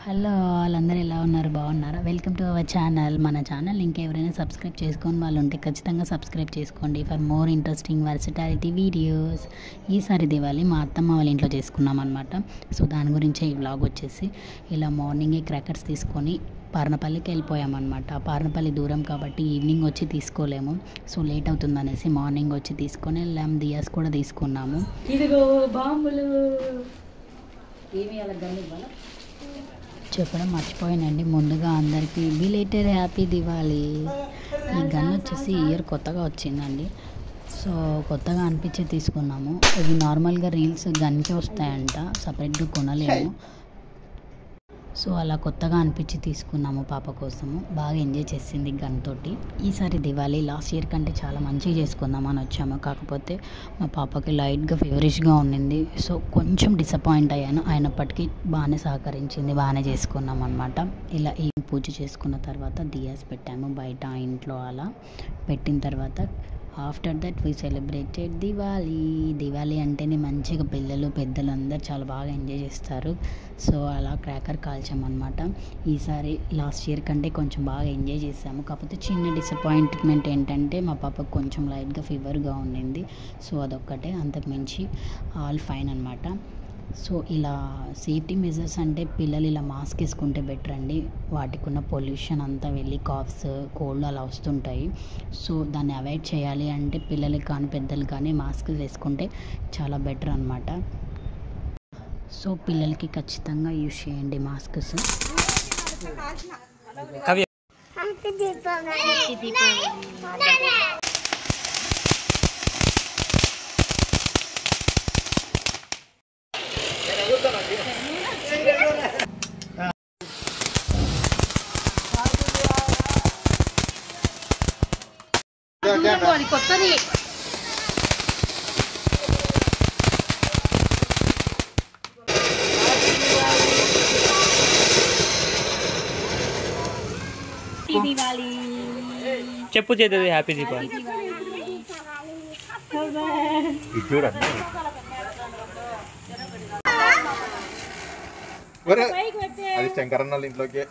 Hello వాళ్ళందరూ ఎలా ఉన్నారు, బాగున్నారా? Welcome to our channel. మన ఛానల్ ఇంకెవరైనా సబ్స్క్రైబ్ చేసుకొని వాళ్ళు ఉంటే ఖచ్చితంగా సబ్స్క్రైబ్ చేసుకోండి for more interesting versatility videos. ఈసారి దివాళీ మా అత్తమ్మ వాళ్ళ ఇంట్లో చేసుకున్నాం అనమాట. సో దాని గురించే ఈ వ్లాగ్ వచ్చేసి ఇలా మార్నింగే క్రాకర్స్ తీసుకొని పార్నపల్లికి వెళ్ళిపోయామన్నమాట. పార్నపల్లి దూరం కాబట్టి ఈవినింగ్ వచ్చి తీసుకోలేము, సో లేట్ అవుతుంది అనేసి మార్నింగ్ వచ్చి తీసుకొని వెళ్ళాం. దియాస్ కూడా తీసుకున్నాము. ఇదిగో బాంబులు ఏమి అలా గన్ని ఇవ్వాలా చెప్పడం మర్చిపోయానండి. ముందుగా అందరికీ బిలేటెడ్ హ్యాపీ దివాళీ. ఈ గన్ వచ్చేసి ఇయర్ కొత్తగా వచ్చిందండి, సో కొత్తగా అనిపించి తీసుకున్నాము. ఇవి నార్మల్గా రీల్స్ గన్కే వస్తాయంట, సపరేట్గా కొనలేము. సో అలా కొత్తగా అనిపించి తీసుకున్నాము పాప కోసము. బాగా ఎంజాయ్ చేసింది గన్ తోటి. ఈసారి దివాళీ లాస్ట్ ఇయర్ కంటే చాలా మంచిగా చేసుకుందామని వచ్చాము. కాకపోతే మా పాపకి లైట్గా ఫీవరిష్గా ఉండింది, సో కొంచెం డిసప్పాయింట్ అయ్యాను. అయినప్పటికీ బాగానే సహకరించింది, బాగానే చేసుకున్నాం అనమాట. ఇలా ఈ పూజ చేసుకున్న తర్వాత దియాస్ పెట్టాము బయట ఇంట్లో. అలా పెట్టిన తర్వాత after that we celebrated Diwali. Diwali అంటేనే మంచిగా పిల్లలు పెద్దలు అందరు చాలా బాగా ఎంజాయ్ చేస్తారు. సో అలా క్రాకర్ కాల్చామన్నమాట. ఈసారి లాస్ట్ ఇయర్ కంటే కొంచెం బాగా ఎంజాయ్ చేసాము. కాకపోతే చిన్న డిసప్పాయింట్మెంట్ ఏంటంటే మా పాపకు కొంచెం లైట్గా ఫీవర్గా ఉండింది, సో అదొక్కటే. అంతకు మించి ఆల్ ఫైన్ అనమాట. సో ఇలా సేఫ్టీ మెజర్స్ అంటే పిల్లలు ఇలా మాస్క్ వేసుకుంటే బెటర్ అండి. వాటికి ఉన్న పొల్యూషన్ అంతా వెళ్ళి కాఫ్స్ కోల్డ్ అలా వస్తుంటాయి. సో దాన్ని అవాయిడ్ చేయాలి అంటే పిల్లలకి కానీ పెద్దలు కానీ మాస్క్ వేసుకుంటే చాలా బెటర్ అనమాట. సో పిల్లలకి ఖచ్చితంగా యూజ్ చేయండి మాస్క్స్. అది కొత్తది. చెప్పు చేద్దాం హ్యాపీ దీపావళి. అది శంకరన్న వాళ్ళ ఇంట్లోకి